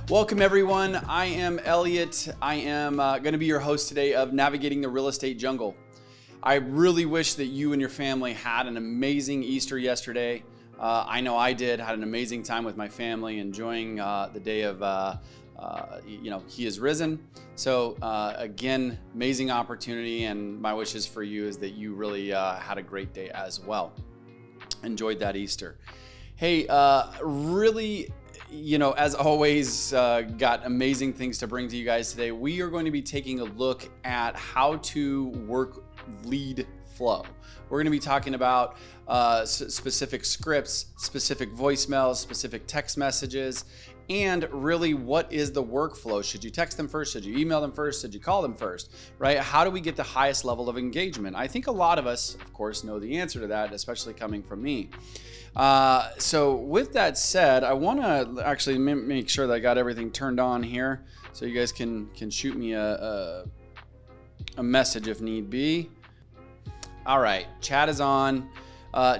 Welcome everyone, I am Elliot. I am going to be your host today of Navigating the Real Estate Jungle. I really wish that you and your family had an amazing Easter yesterday. I know I did, had an amazing time with my family, enjoying the day of, He is risen. So again, amazing opportunity, and my wishes for you is that you really had a great day as well. Enjoyed that Easter. Hey, really, as always, got amazing things to bring to you guys today. We are going to be taking a look at how to work lead flow. We're going to be talking about specific scripts, specific voicemails, specific text messages, and really what is the workflow? Should you text them first? Should you email them first? Should you call them first? Right? How do we get the highest level of engagement? I think a lot of us, of course, know the answer to that, especially coming from me. So with that said, I want to actually make sure that I got everything turned on here, so you guys can shoot me a message if need be. All right, chat is on.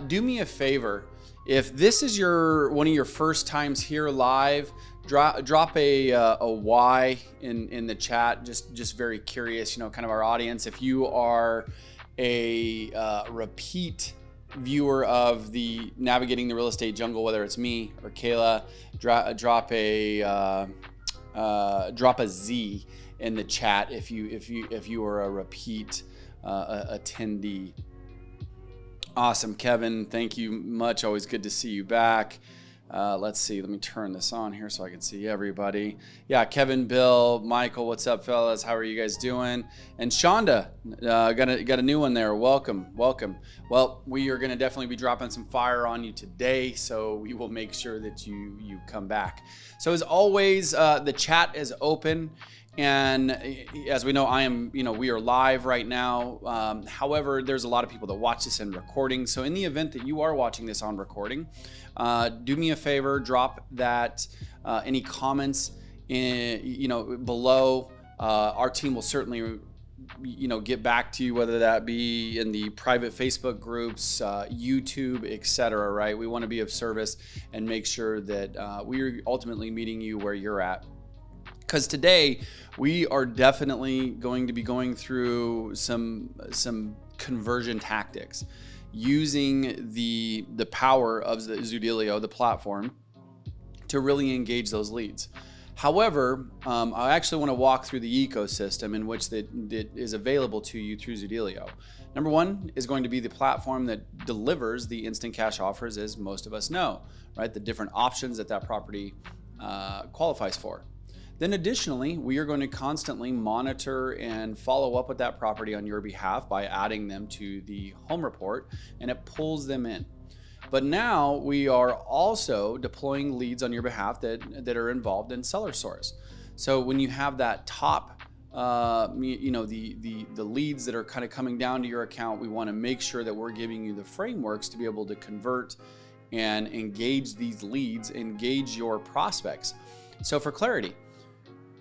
Do me a favor. If this is one of your first times here live, drop a Y in the chat. Just very curious, kind of our audience. If you are a repeat viewer of the Navigating the Real Estate Jungle, whether it's me or Kayla, drop a Z in the chat if you are a repeat attendee. Awesome, Kevin. Thank you much. Always good to see you back. Let's see. Let me turn this on here so I can see everybody. Yeah, Kevin, Bill, Michael, what's up, fellas? How are you guys doing? And Shonda, got a new one there. Welcome. Well, we are going to definitely be dropping some fire on you today, so we will make sure that you come back. So as always, the chat is open. And as we know, we are live right now. However, there's a lot of people that watch this in recording. So in the event that you are watching this on recording, do me a favor, drop that any comments below. Our team will certainly get back to you, whether that be in the private Facebook groups, YouTube, etc. Right? We want to be of service and make sure that we're ultimately meeting you where you're at. Because today we are definitely going to be going through some conversion tactics using the power of the Zoodealio, the platform, to really engage those leads. However, I actually want to walk through the ecosystem in which that is available to you through Zoodealio. Number one is going to be the platform that delivers the instant cash offers, as most of us know, right? The different options that property qualifies for. Then additionally, we are going to constantly monitor and follow up with that property on your behalf by adding them to the home report, and it pulls them in. But now we are also deploying leads on your behalf that are involved in SellerSource. So when you have that top, the leads that are kind of coming down to your account, we want to make sure that we're giving you the frameworks to be able to convert and engage these leads, engage your prospects. So for clarity,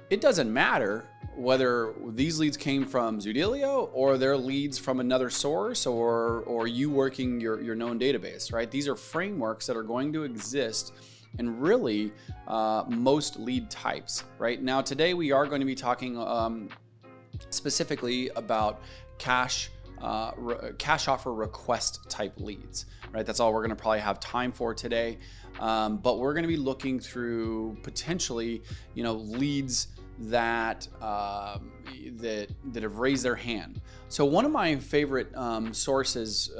it doesn't matter whether these leads came from Zoodealio or they're leads from another source or you working your known database, right? These are frameworks that are going to exist in really most lead types, right? Now, today we are going to be talking specifically about cash offer request type leads, right? That's all we're going to probably have time for today. But we're going to be looking through potentially, leads that have raised their hand. So one of my favorite sources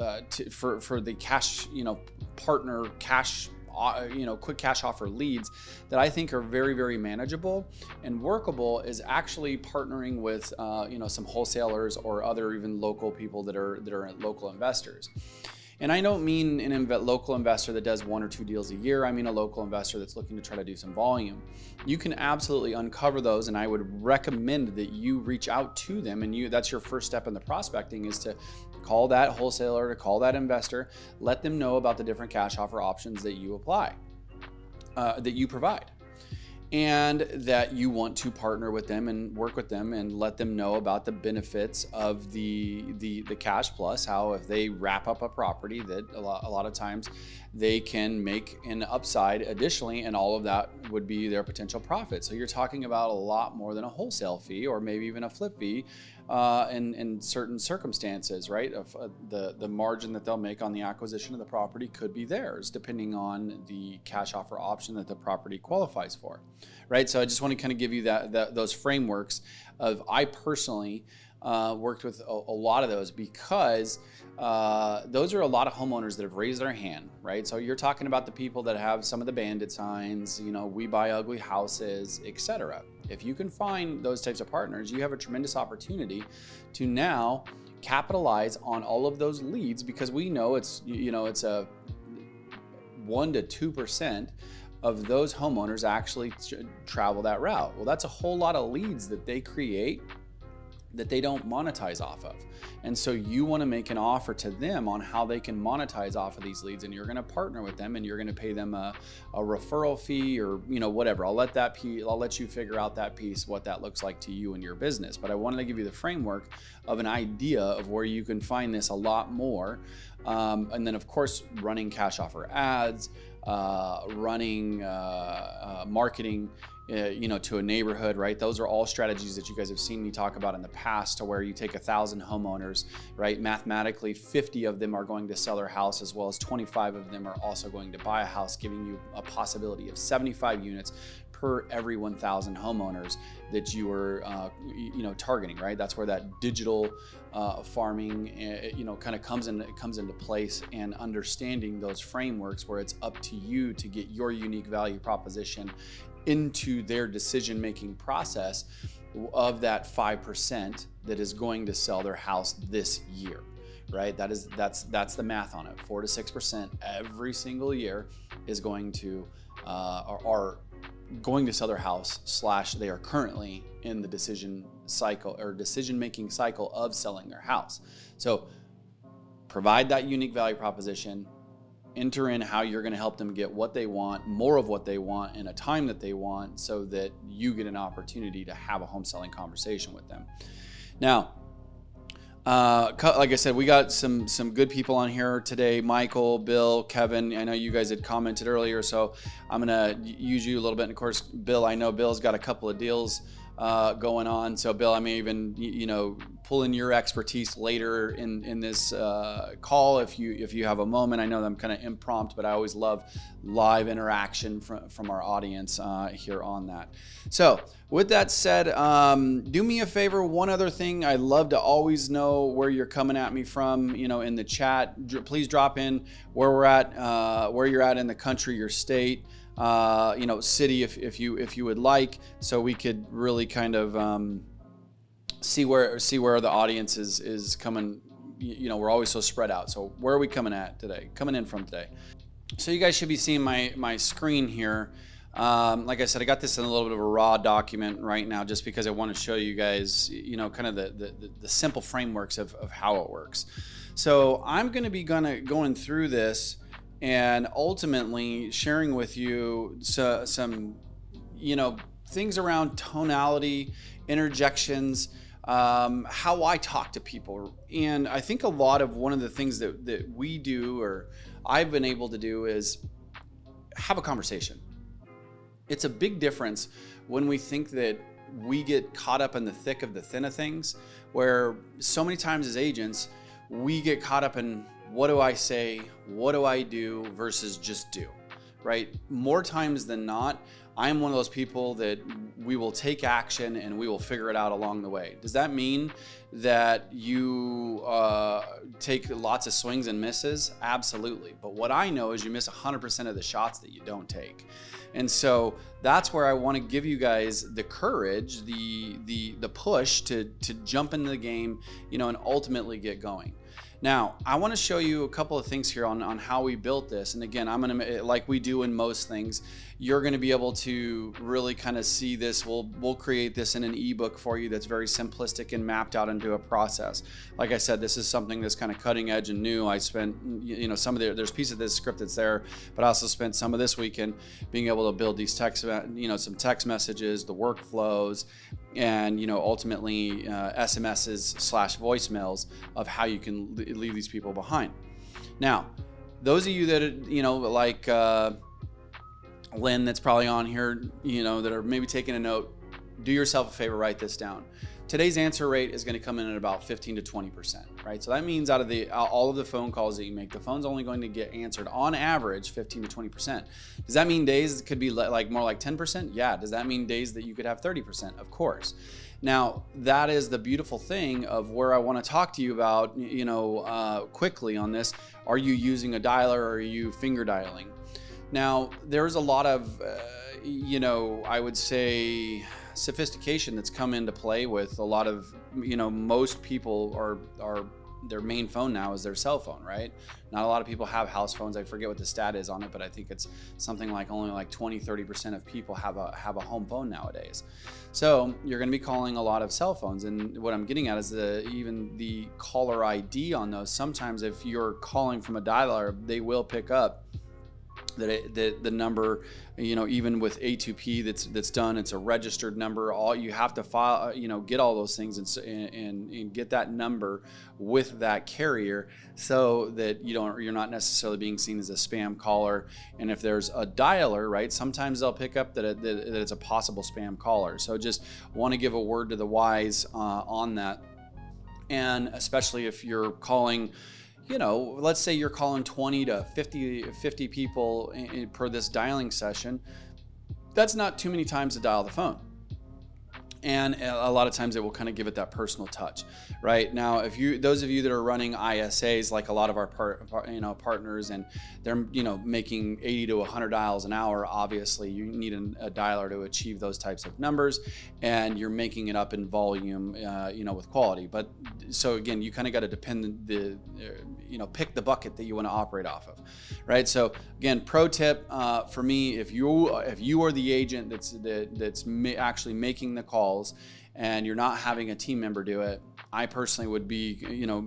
for the cash, partner cash, quick cash offer leads that I think are very, very manageable and workable is actually partnering with, some wholesalers or other even local people that are local investors. And I don't mean an local investor that does 1 or 2 deals a year. I mean a local investor that's looking to try to do some volume. You can absolutely uncover those, and I would recommend that you reach out to them, and that's your first step in the prospecting, is to call that wholesaler, to call that investor, let them know about the different cash offer options that you provide. and that you want to partner with them and work with them and let them know about the benefits of the Cash Plus, how if they wrap up a property that a lot of times they can make an upside additionally, and all of that would be their potential profit. So you're talking about a lot more than a wholesale fee or maybe even a flip fee in certain circumstances, right? The margin that they'll make on the acquisition of the property could be theirs, depending on the cash offer option that the property qualifies for, right? So I just want to kind of give you those frameworks of, I personally worked with a lot of those, because those are a lot of homeowners that have raised their hand, right? So you're talking about the people that have some of the bandit signs, we buy ugly houses, etc. If you can find those types of partners, you have a tremendous opportunity to now capitalize on all of those leads, because we know it's a 1 to 2% of those homeowners actually travel that route. Well, that's a whole lot of leads that they create that they don't monetize off of. And so you want to make an offer to them on how they can monetize off of these leads, and you're going to partner with them, and you're going to pay them a referral fee or whatever. I'll let you figure out that piece, what that looks like to you and your business. But I wanted to give you the framework of an idea of where you can find this a lot more. And then of course, running cash offer ads, running marketing to a neighborhood, right? Those are all strategies that you guys have seen me talk about in the past, to where you take 1,000 homeowners, right? Mathematically, 50 of them are going to sell their house, as well as 25 of them are also going to buy a house, giving you a possibility of 75 units per every 1,000 homeowners that you are, targeting, right? That's where that digital farming, kind of comes into place, and understanding those frameworks where it's up to you to get your unique value proposition into their decision-making process of that 5% that is going to sell their house this year, right? That's the math on it. 4 to 6% every single year is going to are going to sell their house / they are currently in the decision-making cycle of selling their house. So provide that unique value proposition. Enter in how you're going to help them get what they want, more of what they want, in a time that they want, so that you get an opportunity to have a home selling conversation with them. Now, like I said, we got some good people on here today. Michael, Bill, Kevin. I know you guys had commented earlier, so I'm going to use you a little bit. And of course, Bill, I know Bill's got a couple of deals going on. So Bill, I may even, pull in your expertise later in this call if you have a moment. I know that I'm kind of impromptu, but I always love live interaction from our audience here on that. So with that said, do me a favor. One other thing, I love to always know where you're coming at me from, in the chat. Please drop in where we're at, where you're at in the country, your state, city, if you would like, so we could really kind of see where the audience is coming. We're always so spread out. So where are we coming in from today? So you guys should be seeing my screen here. Like I said, I got this in a little bit of a raw document right now, just because I want to show you guys, kind of the simple frameworks of how it works. So I'm going to be going through this and ultimately sharing with you some things around tonality, interjections, how I talk to people. And I think one of the things that we do, or I've been able to do, is have a conversation. It's a big difference when we think that we get caught up in the thick of the thin of things, where so many times as agents, we get caught up in, what do I say? What do I do? Versus just do, right? More times than not, I'm one of those people that we will take action and we will figure it out along the way. Does that mean that you take lots of swings and misses? Absolutely. But what I know is you miss 100% of the shots that you don't take. And so that's where I want to give you guys the courage, the push to jump into the game, and ultimately get going. Now, I want to show you a couple of things here on how we built this. And again, I'm going to, like we do in most things, you're going to be able to really kind of see this. We'll create this in an ebook for you that's very simplistic and mapped out into a process. Like I said, this is something that's kind of cutting edge and new. I spent, some of there's pieces of this script that's there, but I also spent some of this weekend being able to build these text, some text messages, the workflows, and ultimately SMSs/voicemails of how you can leave these people behind. Now, those of you that like Lynn, that's probably on here, that are maybe taking a note, do yourself a favor, write this down. Today's answer rate is going to come in at about 15 to 20%, right? So that means out of all of the phone calls that you make, the phone's only going to get answered on average 15 to 20%. Does that mean days could be like more like 10%? Yeah. Does that mean days that you could have 30%? Of course. Now, that is the beautiful thing of where I want to talk to you about, quickly on this. Are you using a dialer or are you finger dialing? Now, there's a lot of, I would say sophistication that's come into play with a lot of, most people are their main phone now is their cell phone, right? Not a lot of people have house phones. I forget what the stat is on it, but I think it's something like only like 20-30% of people have a home phone nowadays. So you're going to be calling a lot of cell phones, and what I'm getting at is even the caller ID on those. Sometimes if you're calling from a dialer, they will pick up the number, even with A2P that's done, it's a registered number. All you have to file, get all those things and get that number with that carrier so that you're not necessarily being seen as a spam caller. And if there's a dialer, right, sometimes they'll pick up that it's a possible spam caller. So just want to give a word to the wise on that. And especially if you're calling, let's say you're calling 20 to 50 people per this dialing session. That's not too many times to dial the phone. And a lot of times it will kind of give it that personal touch, right? Now, those of you that are running ISAs, like a lot of our partners, and they're making 80 to 100 dials an hour, obviously you need a dialer to achieve those types of numbers, and you're making it up in volume, with quality. But so again, you kind of got to pick the bucket that you want to operate off of, right? So again, pro tip for me, if you are the agent that's actually making the calls and you're not having a team member do it, I personally would be,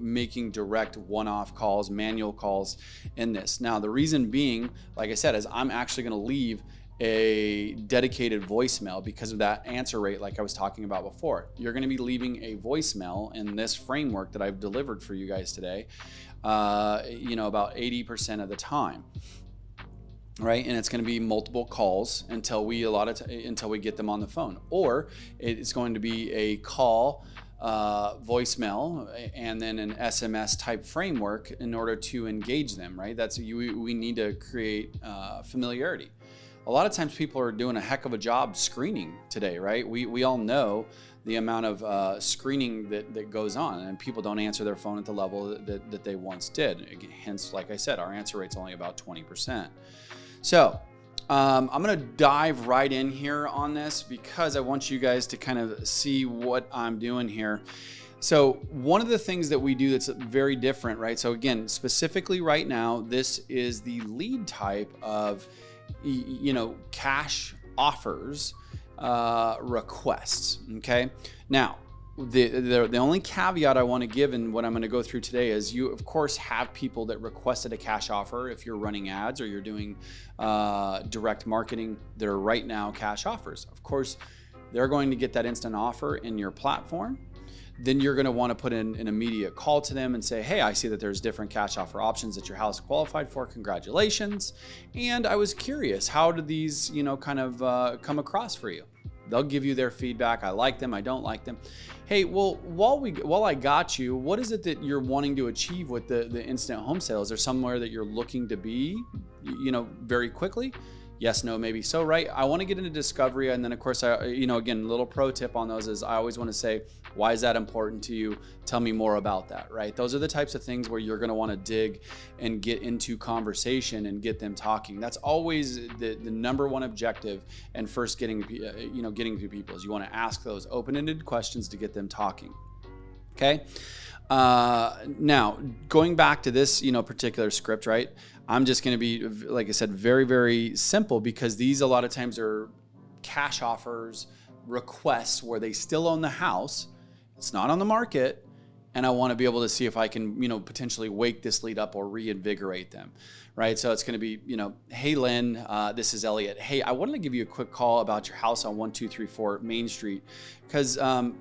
making direct one-off calls, manual calls in this. Now, the reason being, like I said, is I'm actually going to leave a dedicated voicemail because of that answer rate, like I was talking about before. You're going to be leaving a voicemail in this framework that I've delivered for you guys today, about 80% of the time. Right, and it's going to be multiple calls until we get them on the phone, or it's going to be a call, voicemail, and then an SMS type framework in order to engage them. Right, we need to create familiarity. A lot of times people are doing a heck of a job screening today. Right, we all know the amount of screening that goes on, and people don't answer their phone at the level that they once did. Hence, like I said, our answer rate's only about 20%. So I'm going to dive right in here on this because I want you guys to kind of see what I'm doing here. So one of the things that we do that's very different, right? So again, specifically right now, this is the lead type of, cash offers requests. Okay. Now, the only caveat I want to give in what I'm going to go through today is you, of course, have people that requested a cash offer if you're running ads or you're doing direct marketing that are right now cash offers. Of course, they're going to get that instant offer in your platform. Then you're going to want to put in an immediate call to them and say, hey, I see that there's different cash offer options that your house qualified for. Congratulations. And I was curious, how did these, come across for you? They'll give you their feedback. I like them. I don't like them. Hey, well, while I got you, what is it that you're wanting to achieve with the instant home sale? Is there somewhere that you're looking to be, very quickly? Yes, no, maybe. So, right, I want to get into discovery. And then, of course, again, little pro tip on those is I always want to say, why is that important to you? Tell me more about that, right? Those are the types of things where you're going to want to dig and get into conversation and get them talking. That's always the number one objective. And first getting to people is you want to ask those open-ended questions to get them talking. Okay. Now going back to this, particular script, right? I'm just going to be, like I said, very, very simple, because these a lot of times are cash offers, requests where they still own the house. It's not on the market. And I want to be able to see if I can, potentially wake this lead up or reinvigorate them, right? So it's going to be, hey, Lynn, this is Elliot. Hey, I wanted to give you a quick call about your house on 1234 Main Street, because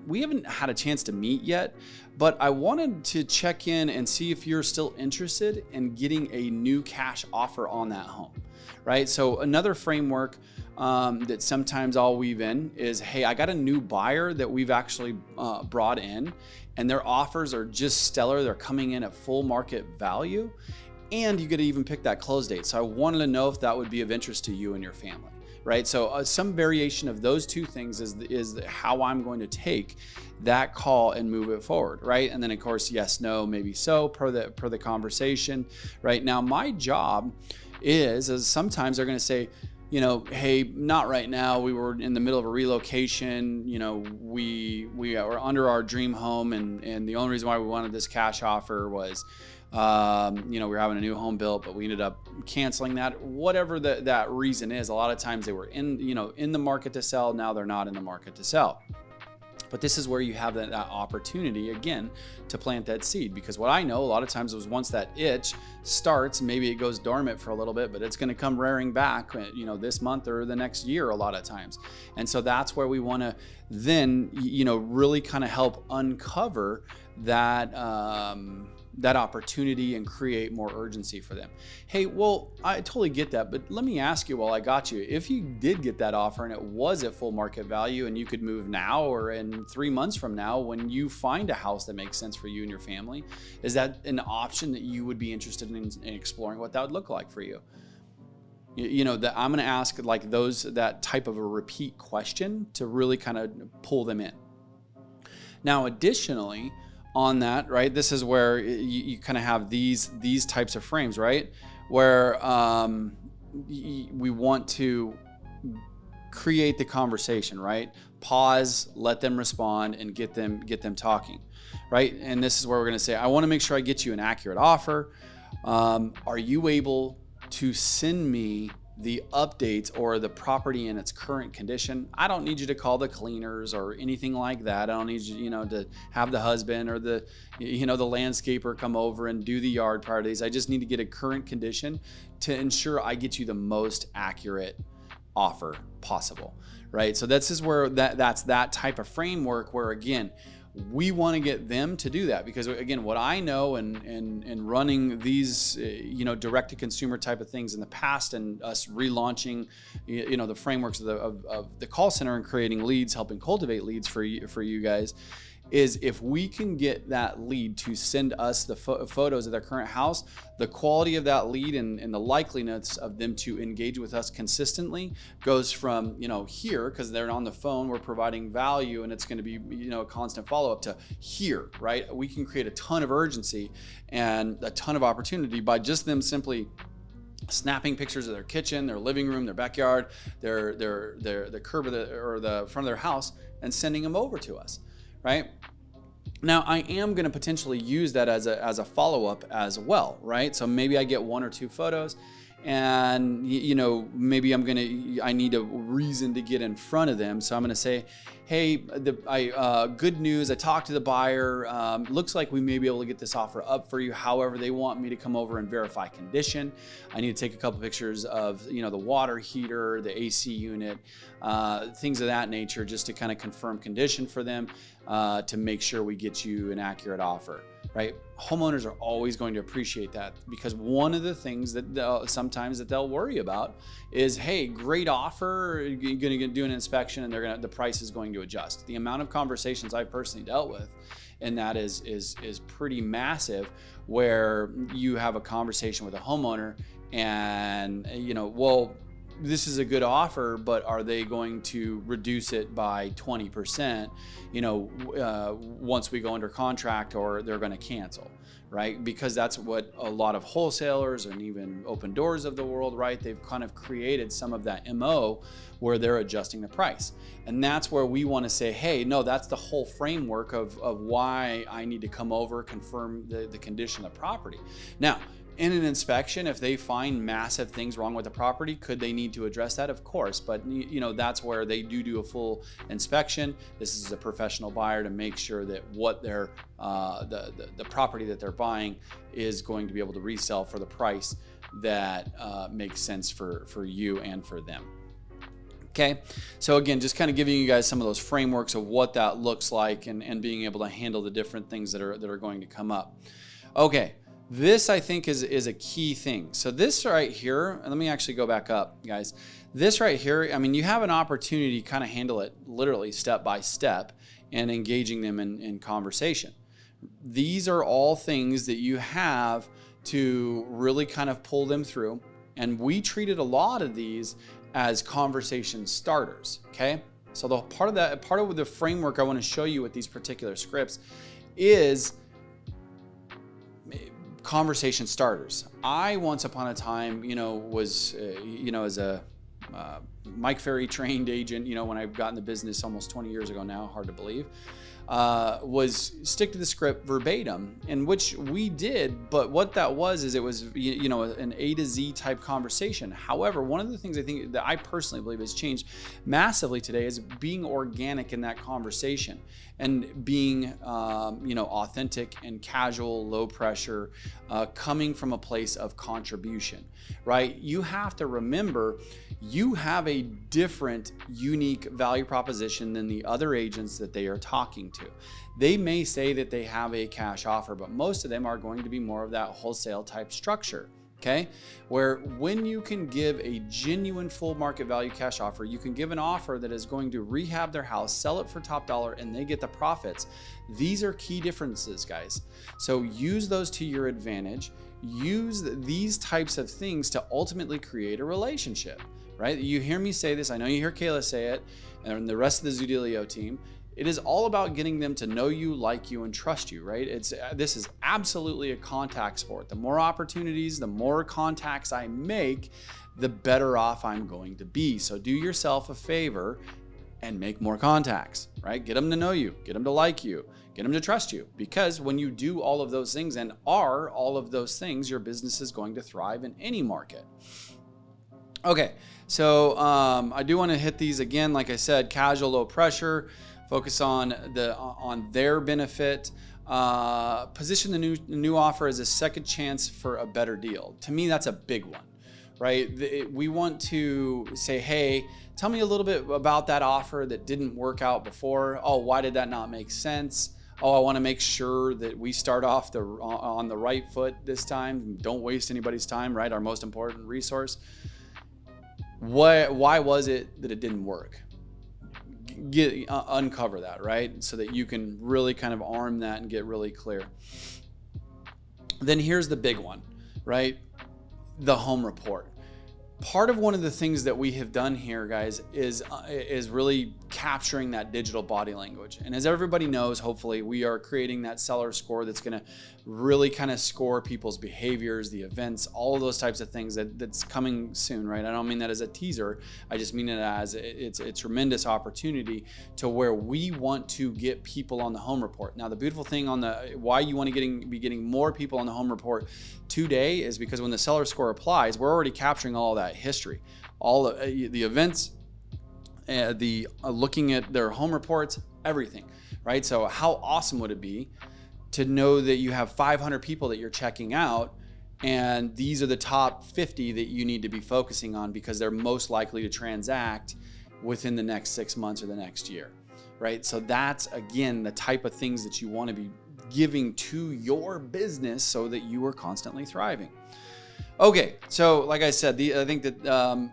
we haven't had a chance to meet yet, but I wanted to check in and see if you're still interested in getting a new cash offer on that home, right? So another framework that sometimes I'll weave in is, hey, I got a new buyer that we've actually brought in, and their offers are just stellar. They're coming in at full market value, and you get to even pick that close date. So I wanted to know if that would be of interest to you and your family, right? So some variation of those two things is how I'm going to take that call and move it forward, right? And then of course, yes, no, maybe so, per the conversation, right? Now my job is sometimes they're going to say, hey, not right now. We were in the middle of a relocation. We were under our dream home, and the only reason why we wanted this cash offer was, we were having a new home built, but we ended up canceling that. Whatever that reason is, a lot of times they were in the market to sell. Now they're not in the market to sell. But this is where you have that opportunity, again, to plant that seed. Because what I know a lot of times is once that itch starts, maybe it goes dormant for a little bit, but it's going to come rearing back, this month or the next year a lot of times. And so that's where we want to then, really kind of help uncover that opportunity and create more urgency for them. Hey, well, I totally get that, but let me ask you while I got you, if you did get that offer and it was at full market value and you could move now or in 3 months from now, when you find a house that makes sense for you and your family, is that an option that you would be interested in exploring what that would look like for you? That I'm going to ask that type of a repeat question to really kind of pull them in. Now, additionally, on that, right, this is where you kind of have these types of frames, right, where we want to create the conversation, right? Pause, let them respond, and get them talking, right? And this is where we're going to say, I want to make sure I get you an accurate offer. Are you able to send me the updates or the property in its current condition? I don't need you to call the cleaners or anything like that. I don't need you, to have the husband or the landscaper come over and do the yard part of these. I just need to get a current condition to ensure I get you the most accurate offer possible, right? So this is where that's that type of framework where, again, we want to get them to do that, because again, what I know and running these, direct to consumer type of things in the past, and us relaunching, the frameworks of the call center and creating leads, helping cultivate leads for you guys, is if we can get that lead to send us the photos of their current house, the quality of that lead and the likeliness of them to engage with us consistently goes from, here, because they're on the phone, we're providing value, and it's going to be, a constant follow-up, to here, right? We can create a ton of urgency and a ton of opportunity by just them simply snapping pictures of their kitchen, their living room, their backyard, their curb or the front of their house, and sending them over to us. Right? Now, I am going to potentially use that as a follow-up as well, right? So maybe I get 1 or 2 photos, and maybe I need a reason to get in front of them. So I'm going to say, hey, good news. I talked to the buyer. Looks like we may be able to get this offer up for you. However, they want me to come over and verify condition. I need to take a couple pictures of, the water heater, the AC unit, things of that nature, just to kind of confirm condition for them, to make sure we get you an accurate offer. Right? Homeowners are always going to appreciate that, because one of the things that they'll worry about is, hey, great offer, you're going to do an inspection, and the price is going to adjust. The amount of conversations I've personally dealt with, and that is pretty massive, where you have a conversation with a homeowner, and well, this is a good offer, but are they going to reduce it by 20%, once we go under contract, or they're going to cancel, right? Because that's what a lot of wholesalers and even Open Doors of the world, right? They've kind of created some of that MO where they're adjusting the price. And that's where we want to say, hey, no, that's the whole framework of why I need to come over, confirm the condition of the property. Now, in an inspection, if they find massive things wrong with the property, could they need to address that? Of course, but that's where they do a full inspection. This is a professional buyer to make sure that what they're the property that they're buying is going to be able to resell for the price that makes sense for you and for them. Okay, so again, just kind of giving you guys some of those frameworks of what that looks like, and being able to handle the different things that are going to come up. Okay. This, I think, is a key thing. So this right here, and let me actually go back up, guys. This right here, I mean, you have an opportunity to kind of handle it literally step by step and engaging them in conversation. These are all things that you have to really kind of pull them through. And we treated a lot of these as conversation starters, okay? So the part of the framework I want to show you with these particular scripts is conversation starters. I once upon a time, was, as a Mike Ferry trained agent, when I got in the business almost 20 years ago now, hard to believe, was stick to the script verbatim, in which we did. But what that was is it was, an A to Z type conversation. However, one of the things I think that I personally believe has changed massively today is being organic in that conversation and being, authentic and casual, low pressure, coming from a place of contribution, right? You have to remember you have a different, unique value proposition than the other agents that they are talking to. They may say that they have a cash offer, but most of them are going to be more of that wholesale type structure. Okay, where when you can give a genuine full market value cash offer, you can give an offer that is going to rehab their house, sell it for top dollar, and they get the profits. These are key differences, guys. So use those to your advantage. Use these types of things to ultimately create a relationship, right? You hear me say this. I know you hear Kayla say it, and the rest of the Zoodealio team. It is all about getting them to know you, like you, and trust you, right? This is absolutely a contact sport. The more opportunities, the more contacts I make, the better off I'm going to be. So do yourself a favor and make more contacts, right? Get them to know you, get them to like you, get them to trust you. Because when you do all of those things and are all of those things, your business is going to thrive in any market. Okay, so I do want to hit these again. Like I said, casual, low pressure. Focus on their benefit. Position the new offer as a second chance for a better deal. To me, that's a big one, right? We want to say, hey, tell me a little bit about that offer that didn't work out before. Oh, why did that not make sense? Oh, I want to make sure that we start off on the right foot this time. Don't waste anybody's time, right? Our most important resource. Why was it that it didn't work? Uncover that, right? So that you can really kind of arm that and get really clear. Then here's the big one, right? The home report. Part of one of the things that we have done here, guys, is really capturing that digital body language. And as everybody knows, hopefully, we are creating that seller score that's going to really kind of score people's behaviors, the events, all of those types of things that's coming soon, right? I don't mean that as a teaser. I just mean it as it's a tremendous opportunity to where we want to get people on the home report. Now, the beautiful thing on why you want to be getting more people on the home report today is because when the seller score applies, we're already capturing all of that history, all the events, looking at their home reports, everything, right? So how awesome would it be to know that you have 500 people that you're checking out, and these are the top 50 that you need to be focusing on because they're most likely to transact within the next 6 months or the next year, right? So that's, again, the type of things that you want to be giving to your business so that you are constantly thriving. Okay, so like I said, I think that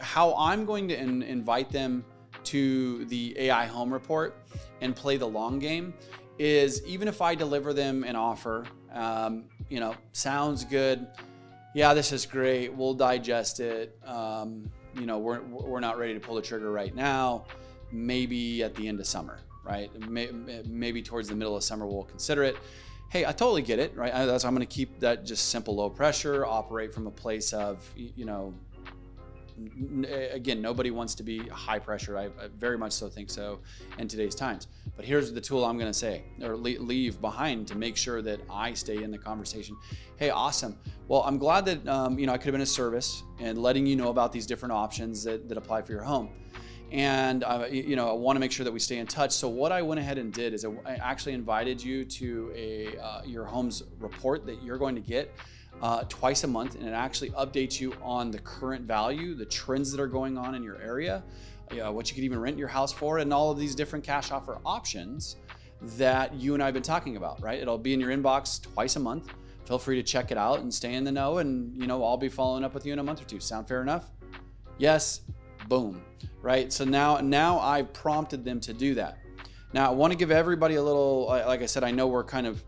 how I'm going to invite them to the AI home report and play the long game is, even if I deliver them an offer, sounds good, yeah, this is great. We'll digest it. We're not ready to pull the trigger right now. Maybe at the end of summer, right? Maybe towards the middle of summer, we'll consider it. Hey, I totally get it, right? I'm going to keep that just simple, low pressure, operate from a place of, again, nobody wants to be high pressure. I very much so think so in today's times. But here's the tool I'm going to say or leave behind to make sure that I stay in the conversation. Hey, awesome. Well, I'm glad that, I could have been a service and letting you know about these different options that apply for your home. And, I want to make sure that we stay in touch. So what I went ahead and did is I actually invited you to your home's report that you're going to get twice a month, and it actually updates you on the current value, the trends that are going on in your area, what you could even rent your house for, and all of these different cash offer options that you and I have been talking about, right? It'll be in your inbox twice a month. Feel free to check it out and stay in the know, and I'll be following up with you in a month or two. Sound fair enough? Yes. Boom. Right? So now I've prompted them to do that. Now I want to give everybody a little, like I said, I know we're kind of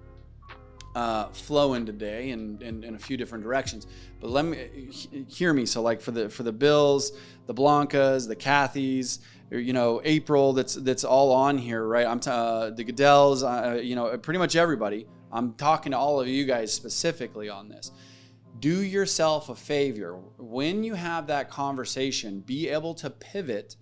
flowing today in a few different directions, but let me hear me. So like for the Bills, the Blancas, the Cathys, April, that's all on here, right? The Goodells, pretty much everybody. I'm talking to all of you guys specifically on this. Do yourself a favor. When you have that conversation, be able to pivot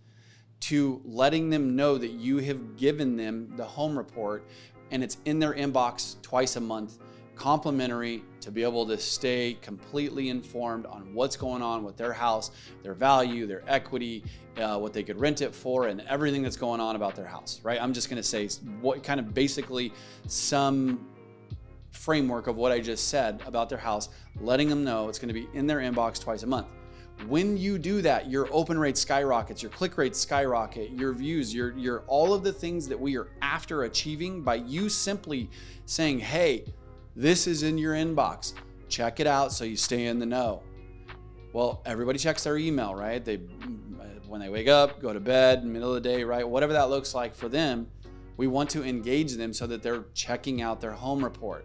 to letting them know that you have given them the home report and it's in their inbox twice a month, complimentary, to be able to stay completely informed on what's going on with their house, their value, their equity, what they could rent it for, and everything that's going on about their house, right? I'm just going to say what kind of basically some framework of what I just said about their house, letting them know it's going to be in their inbox twice a month. When you do that, your open rate skyrockets, your click rates skyrocket, your views, your all of the things that we are after achieving by you simply saying, hey, this is in your inbox. Check it out so you stay in the know. Well, everybody checks their email, right? When they wake up, go to bed, middle of the day, right? Whatever that looks like for them, we want to engage them so that they're checking out their home report.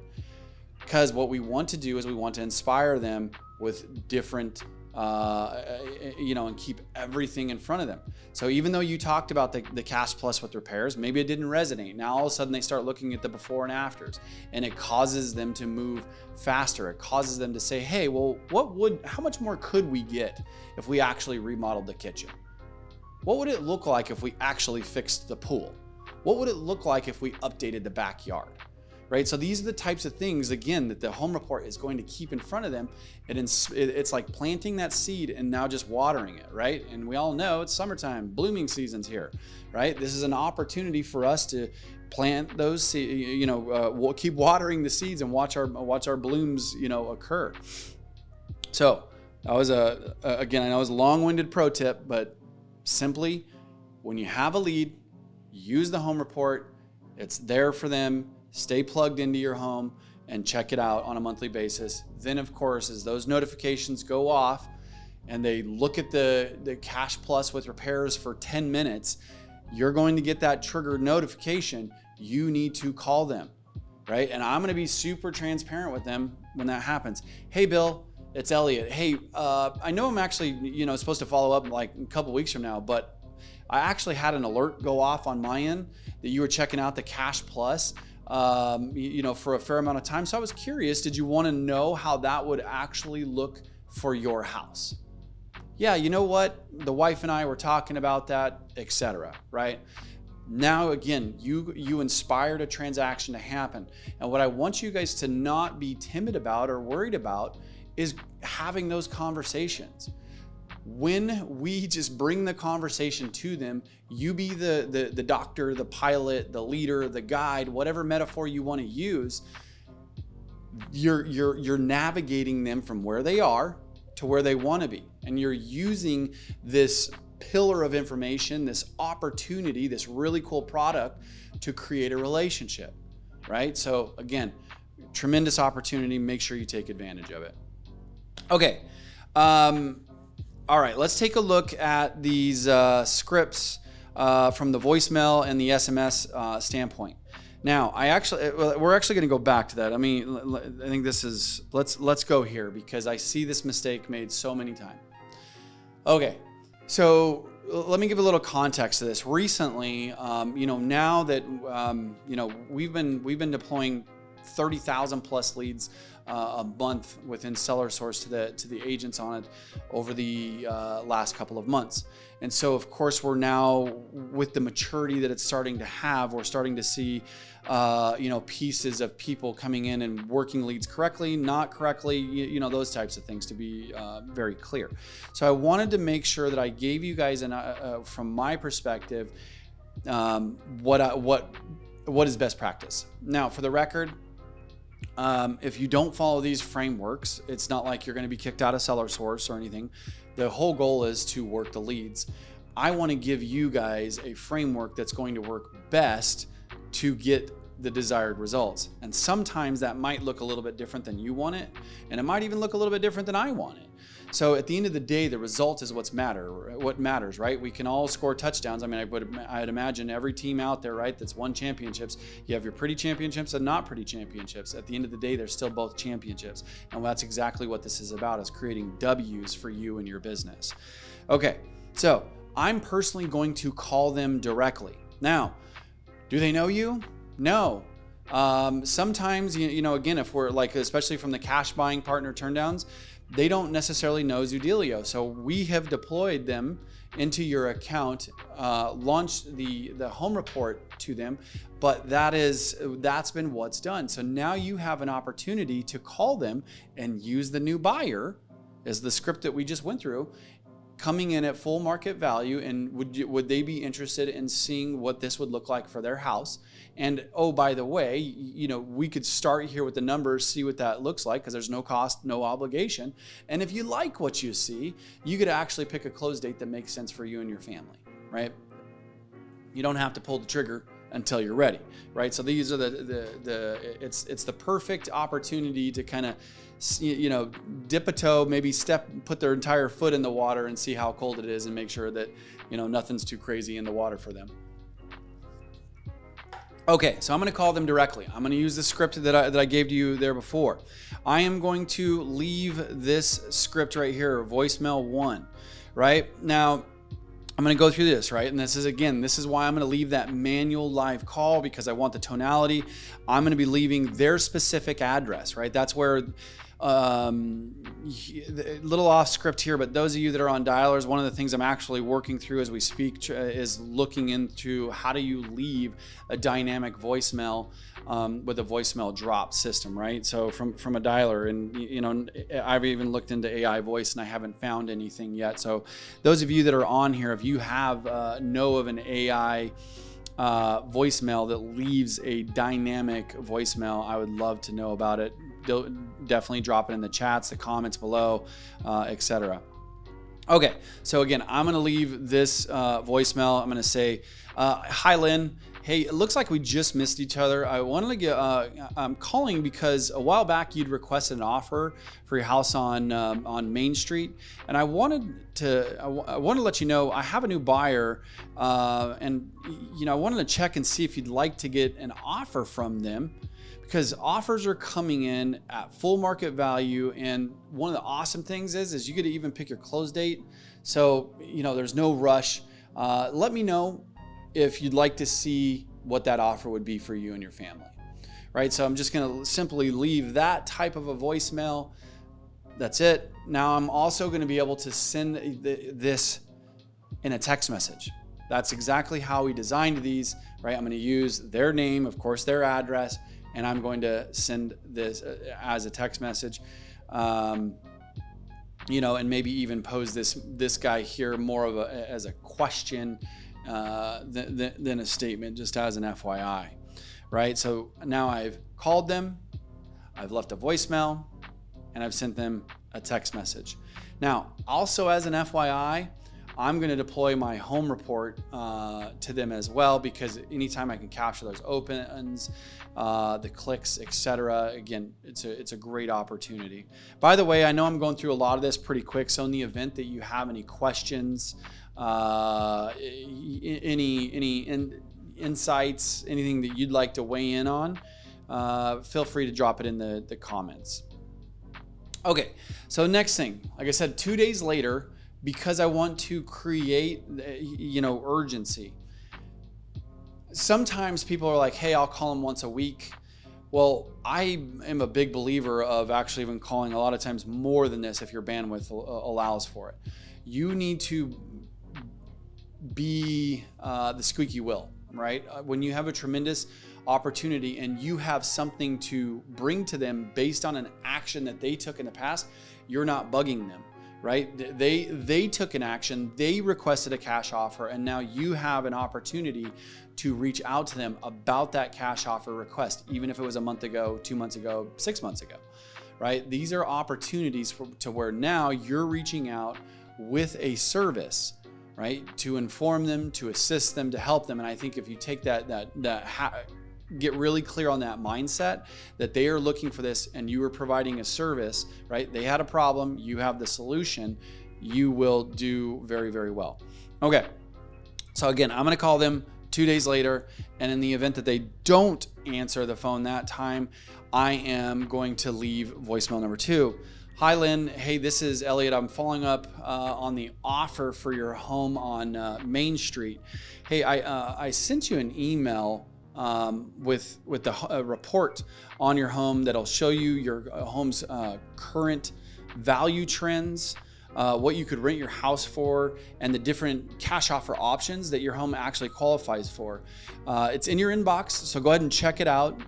Because what we want to do is we want to inspire them with different, and keep everything in front of them. So even though you talked about the Cash Plus with repairs, maybe it didn't resonate. Now all of a sudden they start looking at the before and afters, and it causes them to move faster. It causes them to say, hey, well, how much more could we get if we actually remodeled the kitchen? What would it look like if we actually fixed the pool? What would it look like if we updated the backyard? Right? So these are the types of things, again, that the home report is going to keep in front of them. It's like planting that seed and now just watering it, right? And we all know it's summertime, blooming season's here, right? This is an opportunity for us to plant those seeds, we'll keep watering the seeds and watch our blooms, occur. So that was again, I know it was a long-winded pro tip, but simply when you have a lead, use the home report. It's there for them. Stay plugged into your home and check it out on a monthly basis. Then, of course, as those notifications go off and they look at the Cash Plus with repairs for 10 minutes, you're going to get that triggered notification. You need to call them, right? And I'm going to be super transparent with them when that happens. Hey, Bill, it's Elliot. Hey, I know I'm actually, supposed to follow up like a couple weeks from now, but I actually had an alert go off on my end that you were checking out the Cash Plus. For a fair amount of time. So I was curious, did you want to know how that would actually look for your house? Yeah, you know what? The wife and I were talking about that, etc. Right? Now, again, you inspired a transaction to happen. And what I want you guys to not be timid about or worried about is having those conversations. When we just bring the conversation to them, you be the doctor, the pilot, the leader, the guide, whatever metaphor you want to use, you're navigating them from where they are to where they want to be. And you're using this pillar of information, this opportunity, this really cool product to create a relationship, right? So again, tremendous opportunity. Make sure you take advantage of it. Okay. All right, let's take a look at these scripts from the voicemail and the SMS standpoint. Now, we're actually going to go back to that. I mean, I think this is, let's go here because I see this mistake made so many times. Okay, so let me give a little context to this. Recently, now that we've been deploying 30,000 plus leads a month within SellerSource to the agents on it over the last couple of months. And so, of course, we're now with the maturity that it's starting to have, we're starting to see, pieces of people coming in and working leads correctly, not correctly, those types of things, to be very clear. So I wanted to make sure that I gave you guys, from my perspective, what is best practice. Now, for the record, if you don't follow these frameworks, it's not like you're going to be kicked out of SellerSource or anything. The whole goal is to work the leads. I want to give you guys a framework that's going to work best to get the desired results. And sometimes that might look a little bit different than you want it, and it might even look a little bit different than I want it. So at the end of the day, the result is what matters, right? We can all score touchdowns. I mean, I'd imagine every team out there, right, that's won championships, you have your pretty championships and not pretty championships. At the end of the day, they're still both championships. And that's exactly what this is about, is creating W's for you and your business. Okay, so I'm personally going to call them directly. Now, do they know you? No. Sometimes, again, if we're like, especially from the Cash Buying Partner Turndowns, they don't necessarily know Zoodealio. So we have deployed them into your account, launched the home report to them, but that's been what's done. So now you have an opportunity to call them and use the new buyer as the script that we just went through, coming in at full market value, and would they be interested in seeing what this would look like for their house? And oh, by the way, we could start here with the numbers, see what that looks like, because there's no cost, no obligation. And if you like what you see, you could actually pick a close date that makes sense for you and your family, right? You don't have to pull the trigger until you're ready, right? So these are it's the perfect opportunity to kind of, dip a toe, maybe put their entire foot in the water and see how cold it is, and make sure that, nothing's too crazy in the water for them. Okay, so I'm going to call them directly. I'm going to use the script that I gave to you there before. I am going to leave this script right here, voicemail 1, right? Now, I'm going to go through this, right? And this is why I'm going to leave that manual live call, because I want the tonality. I'm going to be leaving their specific address, right? That's where, a little off script here, but those of you that are on dialers, one of the things I'm actually working through as we speak is looking into how do you leave a dynamic voicemail with a voicemail drop system, right? So from a dialer, and I've even looked into AI voice and I haven't found anything yet. So those of you that are on here, if you have know of an AI voicemail that leaves a dynamic voicemail, I would love to know about it. Definitely drop it in the chats, the comments below, etc. Okay, so again, I'm going to leave this voicemail. I'm going to say, hi, Lynn. Hey, it looks like we just missed each other. I wanted to get, I'm calling because a while back you'd requested an offer for your house on Main Street, and I wanted to let you know I have a new buyer, and I wanted to check and see if you'd like to get an offer from them, because offers are coming in at full market value. And one of the awesome things is you get to even pick your close date. So, there's no rush. Let me know if you'd like to see what that offer would be for you and your family, right? So I'm just going to simply leave that type of a voicemail. That's it. Now I'm also going to be able to send this in a text message. That's exactly how we designed these, right? I'm going to use their name, of course, their address, and I'm going to send this as a text message, and maybe even pose this guy here more of as a question than a statement, just as an FYI, right? So now I've called them, I've left a voicemail, and I've sent them a text message. Now, also as an FYI, I'm going to deploy my home report to them as well, because anytime I can capture those opens, the clicks, etc. Again, it's a great opportunity. By the way, I know I'm going through a lot of this pretty quick, so in the event that any questions, any insights, anything that you'd like to weigh in on, feel free to drop it in the comments. Okay, so next thing, like I said, 2 days later, because I want to create, urgency. Sometimes people are like, hey, I'll call them once a week. Well, I am a big believer of actually even calling a lot of times more than this if your bandwidth allows for it. You need to be the squeaky wheel, right? When you have a tremendous opportunity and you have something to bring to them based on an action that they took in the past, you're not bugging them, right? They took an action, they requested a cash offer, and now you have an opportunity to reach out to them about that cash offer request, even if it was a month ago, 2 months ago, 6 months ago, right? These are opportunities to where now you're reaching out with a service, right? To inform them, to assist them, to help them. And I think if you take get really clear on that mindset that they are looking for this and you are providing a service, right? They had a problem, you have the solution, you will do very, very well. Okay. So again, I'm going to call them 2 days later. And in the event that they don't answer the phone that time, I am going to leave voicemail number 2. Hi, Lynn. Hey, this is Elliot. I'm following up on the offer for your home on Main Street. Hey, I sent you an email with the report on your home that'll show you your home's current value trends, what you could rent your house for, and the different cash offer options that your home actually qualifies for. It's in your inbox, so go ahead and check it out.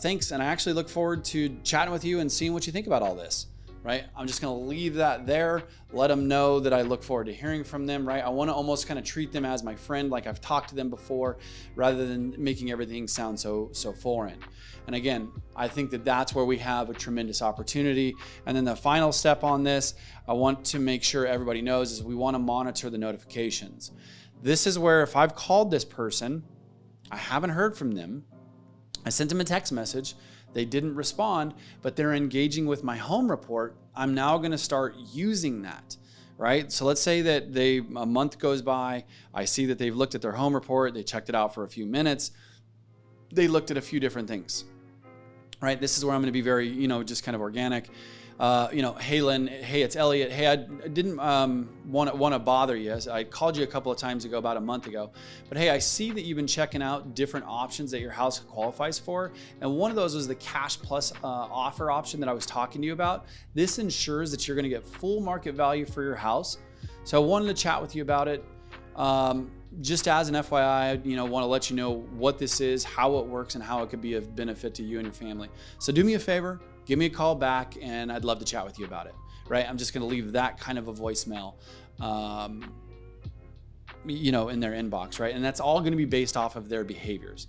Thanks, and I actually look forward to chatting with you and seeing what you think about all this. Right? I'm just going to leave that there, let them know that I look forward to hearing from them, right? I want to almost kind of treat them as my friend, like I've talked to them before, rather than making everything sound so foreign. And again, I think that that's where we have a tremendous opportunity. And then the final step on this, I want to make sure everybody knows, is we want to monitor the notifications. This is where if I've called this person, I haven't heard from them, I sent them a text message, they didn't respond, but they're engaging with my home report, I'm now going to start using that, right? So let's say that a month goes by, I see that they've looked at their home report, they checked it out for a few minutes, they looked at a few different things, right? This is where I'm going to be very, just kind of organic. Hey, Lynn, hey, it's Elliot. Hey, I didn't want to bother you. I called you a couple of times ago, about a month ago. But hey, I see that you've been checking out different options that your house qualifies for. And one of those was the Cash Plus offer option that I was talking to you about. This ensures that you're going to get full market value for your house. So I wanted to chat with you about it. Just as an FYI, want to let you know what this is, how it works, and how it could be of benefit to you and your family. So do me a favor, give me a call back, and I'd love to chat with you about it, right? I'm just going to leave that kind of a voicemail, in their inbox, right? And that's all going to be based off of their behaviors,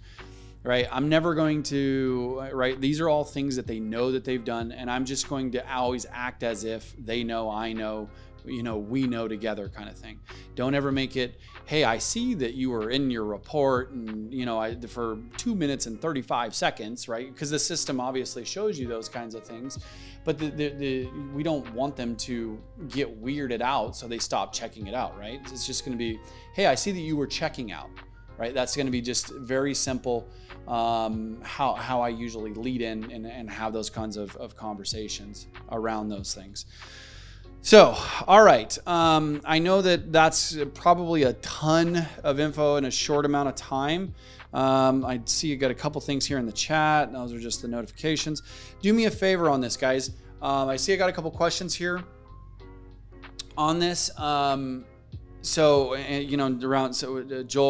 right? I'm never going to, right? These are all things that they know that they've done, and I'm just going to always act as if they know, I know, we know together kind of thing. Don't ever make it, hey, I see that you were in your report and, for 2 minutes and 35 seconds, right? Because the system obviously shows you those kinds of things, but we don't want them to get weirded out so they stop checking it out, right? It's just going to be, hey, I see that you were checking out, right? That's going to be just very simple, how I usually lead in and have those kinds of conversations around those things. So, all right. I know that that's probably a ton of info in a short amount of time. I see you got a couple things here in the chat. Those are just the notifications. Do me a favor on this, guys. I see I got a couple questions here on this. Joel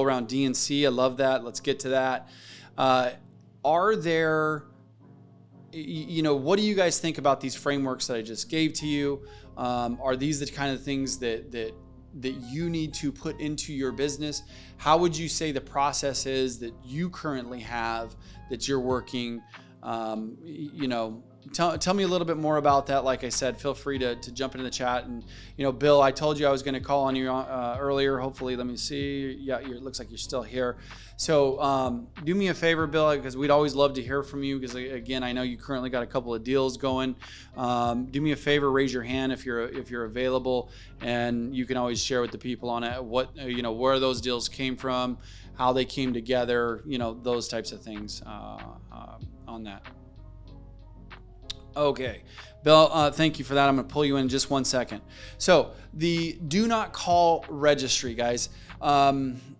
around D&C. I love that. Let's get to that. Are there, what do you guys think about these frameworks that I just gave to you? Are these the kind of things that you need to put into your business? How would you say the process is that you currently have, that you're working, tell me a little bit more about that. Like I said, feel free to jump into the chat. And, Bill, I told you I was going to call on you earlier. Hopefully, let me see. Yeah, it looks like you're still here. So do me a favor, Bill, because we'd always love to hear from you. Because again, I know you currently got a couple of deals going. Do me a favor, raise your hand if you're available, and you can always share with the people on it where those deals came from, how they came together, those types of things on that. Okay, Bill, thank you for that. I'm going to pull you in just 1 second. So the do not call registry, guys.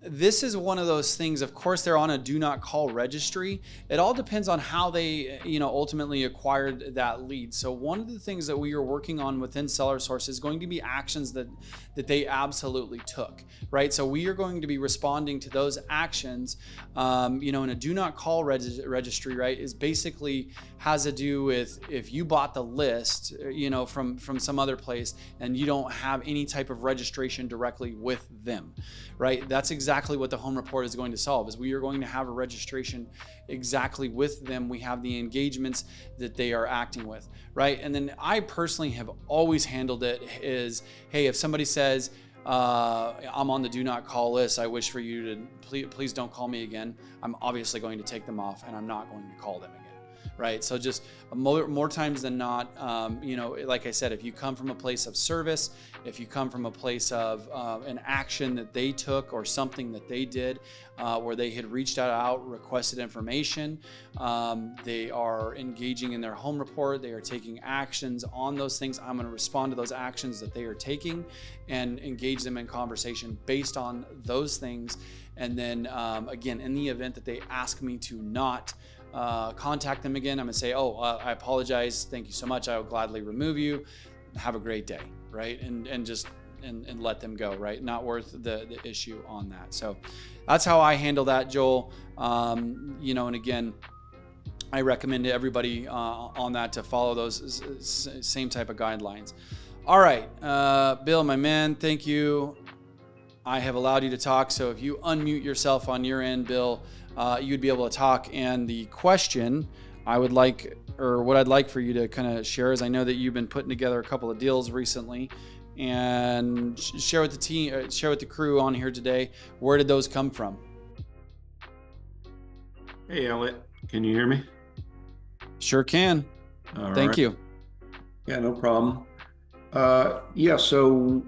This is one of those things. Of course, they're on a do not call registry. It all depends on how they, ultimately acquired that lead. So one of the things that we are working on within SellerSource is going to be actions that they absolutely took, right? So we are going to be responding to those actions. In a do not call registry, right, is basically has to do with if you bought the list, from some other place and you don't have any type of registration directly with them, right? That's exactly what the home report is going to solve. Is we are going to have a registration exactly with them. We have the engagements that they are acting with, right? And then I personally have always handled it is, hey, if somebody says, I'm on the do not call list, I wish for you to please don't call me again, I'm obviously going to take them off and I'm not going to call them again. Right. So just more times than not, like I said, if you come from a place of service, if you come from a place of an action that they took or something that they did where they had reached out, requested information, they are engaging in their home report, they are taking actions on those things, I'm going to respond to those actions that they are taking and engage them in conversation based on those things. And then again, in the event that they ask me to not contact them again, I'm gonna say, I apologize, thank you so much, I will gladly remove you, have a great day, right? And just let them go, right? Not worth the issue on that. So that's how I handle that, Joel. And again, I recommend to everybody on that to follow those same type of guidelines. All right, Bill, my man, thank you. I have allowed you to talk, so if you unmute yourself on your end, Bill, you'd be able to talk. And the question I would like, or what I'd like for you to kind of share is, I know that you've been putting together a couple of deals recently, and share with the team, share with the crew on here today, where did those come from? Hey, Elliot, can you hear me? Sure can. Thank you. Yeah, no problem. So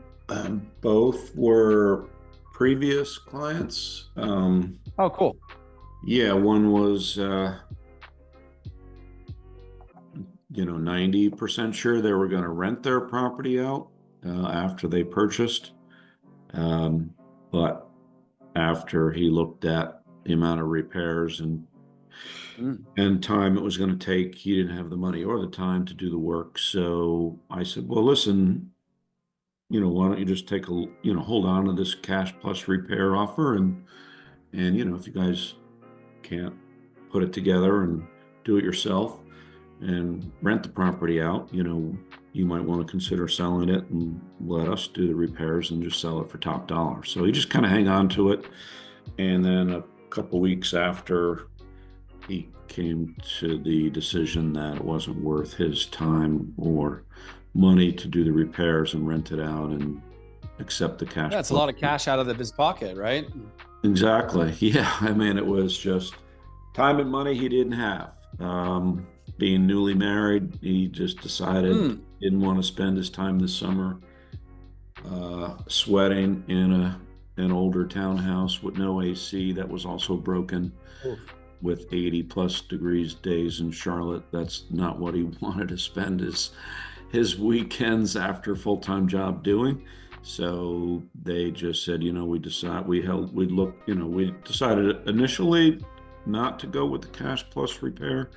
both were previous clients. Oh, cool. Yeah, one was, 90% sure they were going to rent their property out after they purchased. But after he looked at the amount of repairs and time it was going to take, he didn't have the money or the time to do the work. So I said, well, listen, why don't you just take hold on to this cash plus repair offer, and if you guys can't put it together and do it yourself and rent the property out, you might want to consider selling it and let us do the repairs and just sell it for top dollar. So he just kind of hang on to it. And then a couple weeks after, he came to the decision that it wasn't worth his time or money to do the repairs and rent it out and accept the cash. That's a lot of cash out of his pocket, right? Exactly. Yeah. I mean, it was just time and money he didn't have. Being newly married, he just decided didn't want to spend his time this summer sweating in an older townhouse with no AC that was also broken. Oof. With 80 plus degrees days in Charlotte. That's not what he wanted to spend his weekends after full-time job doing. So they just said, we decided initially not to go with the cash plus repair,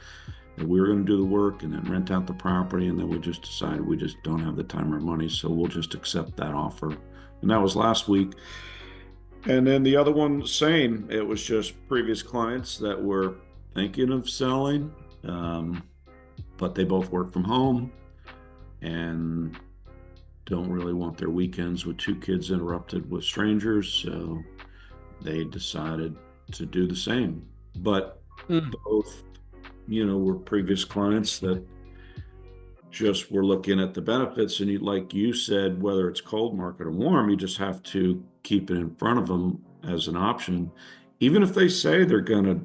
and we were going to do the work and then rent out the property. And then we just decided we just don't have the time or money, so we'll just accept that offer. And that was last week. And then the other one, same. It was just previous clients that were thinking of selling, but they both work from home and don't really want their weekends with two kids interrupted with strangers. So they decided to do the same. But both, were previous clients that just we're looking at the benefits, and like you said, whether it's cold market or warm, you just have to keep it in front of them as an option, even if they say they're gonna,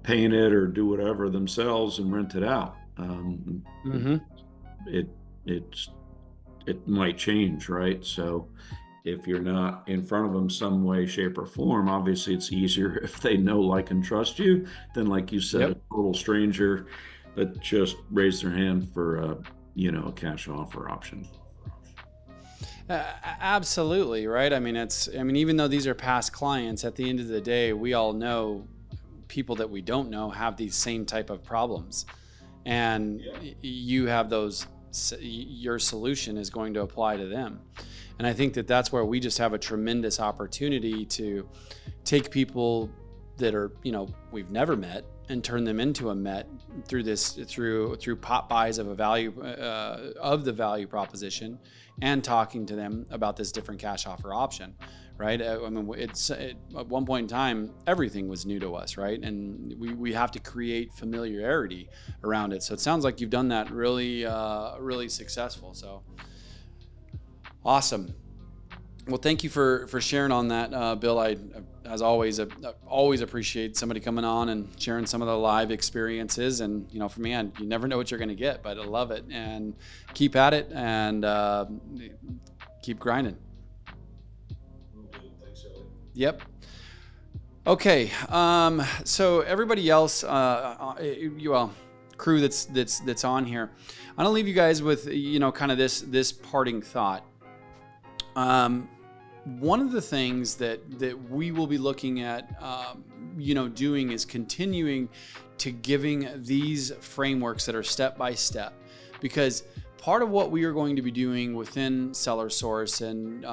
paint it or do whatever themselves and rent it out. Mm-hmm. It it's it might change, right? So if you're not in front of them some way, shape, or form, obviously it's easier if they know, like, and trust you than, like you said, a Yep. total stranger that just raised their hand for a cash offer option. Absolutely, right? I mean, even though these are past clients, at the end of the day, we all know people that we don't know have these same type of problems. And you have those, your solution is going to apply to them. And I think that that's where we just have a tremendous opportunity to take people that are, we've never met and turn them into a met through pop buys of the value proposition, and talking to them about this different cash offer option, right? I mean, at one point in time, everything was new to us, right? And we have to create familiarity around it. So it sounds like you've done that really, really successful. So awesome. Well, thank you for sharing on that, Bill. I, as always, always appreciate somebody coming on and sharing some of the live experiences. And, for me, you never know what you're going to get, but I love it. And keep at it, and keep grinding. Thanks, Elliot. Yep. Okay. So everybody else, crew that's on here, I'm gonna leave you guys with kind of this parting thought. One of the things that we will be looking at, doing is continuing to giving these frameworks that are step by step, because part of what we are going to be doing within SellerSource and,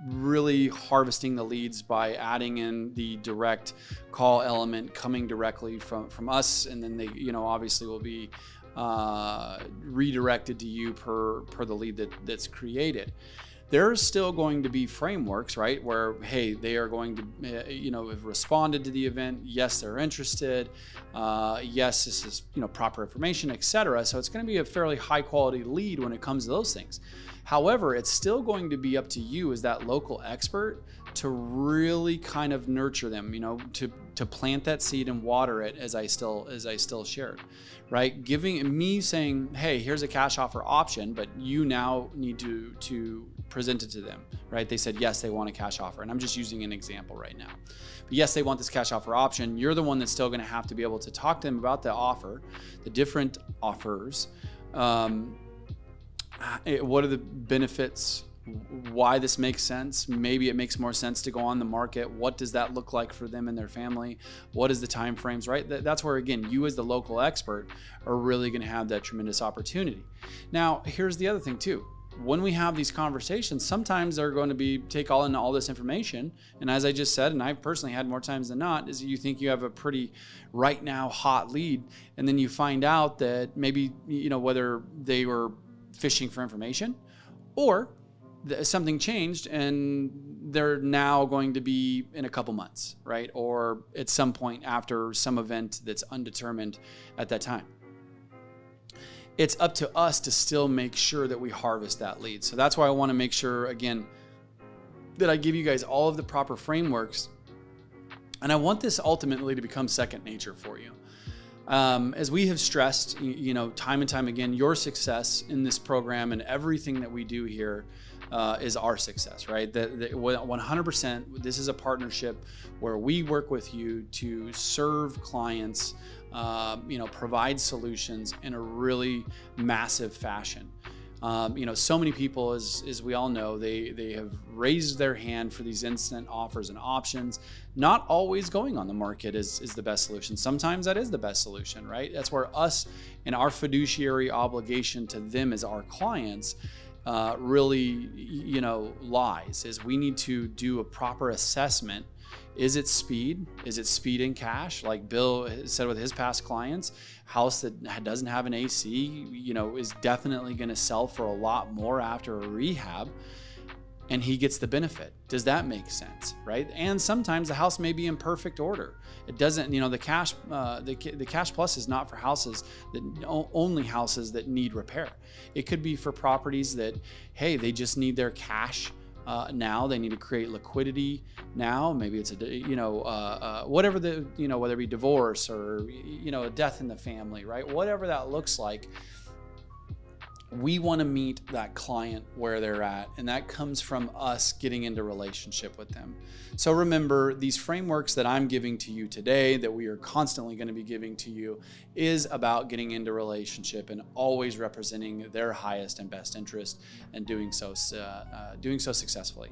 really harvesting the leads by adding in the direct call element coming directly from us. And then they, obviously will be redirected to you per the lead that's created. There's still going to be frameworks, right? Where, hey, they are going to, have responded to the event. Yes, they're interested. Yes, this is, proper information, etc. So it's going to be a fairly high quality lead when it comes to those things. However, it's still going to be up to you as that local expert to really kind of nurture them, to plant that seed and water it, as I still shared, right? Giving me saying, hey, here's a cash offer option, but you now need to present it to them, right? They said, yes, they want a cash offer. And I'm just using an example right now. But yes, they want this cash offer option. You're the one that's still going to have to be able to talk to them about the offer, the different offers. What are the benefits? Why this makes sense? Maybe it makes more sense to go on the market. What does that look like for them and their family? What is the time frames, right? That's where, again, you as the local expert are really going to have that tremendous opportunity. Now, here's the other thing too. When we have these conversations, sometimes they're going to be take all in all this information. And as I just said, and I've personally had more times than not, is you think you have a pretty right now hot lead. And then you find out that maybe, whether they were fishing for information or something changed and they're now going to be in a couple months, right? Or at some point after some event that's undetermined at that time. It's up to us to still make sure that we harvest that lead. So that's why I want to make sure, again, that I give you guys all of the proper frameworks. And I want this ultimately to become second nature for you. As we have stressed, time and time again, your success in this program and everything that we do here is our success, right? 100%, this is a partnership where we work with you to serve clients, provide solutions in a really massive fashion. So many people, as we all know, they have raised their hand for these instant offers and options. Not always going on the market is the best solution. Sometimes that is the best solution, right? That's where us and our fiduciary obligation to them as our clients really, lies, is we need to do a proper assessment. Is it speed? Is it speed in cash? Like Bill said with his past clients, house that doesn't have an AC, is definitely going to sell for a lot more after a rehab. and he gets the benefit. Does that make sense, right? And sometimes the house may be in perfect order. It doesn't, the cash plus is not for houses that only houses that need repair. It could be for properties that, hey, they just need their cash now. They need to create liquidity now. Maybe it's whatever whether it be divorce or a death in the family, right? Whatever that looks like. We want to meet that client where they're at, and that comes from us getting into relationship with them. So remember, these frameworks that I'm giving to you today, that we are constantly going to be giving to you, is about getting into relationship and always representing their highest and best interest, and doing so successfully.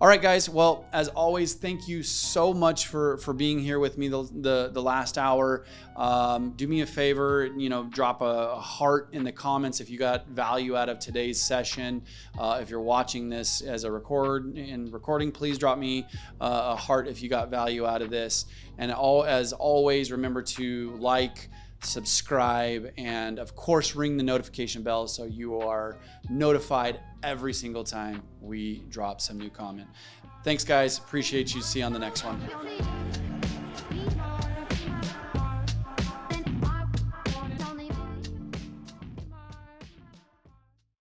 All right, guys. Well, as always, thank you so much for being here with me the last hour. Do me a favor, drop a heart in the comments if you got value out of today's session. If you're watching this as a recording, please drop me a heart if you got value out of this. And as always, remember to like, subscribe, and of course ring the notification bell so you are notified every single time we drop some new comment. Thanks, guys. Appreciate you. See you on the next one.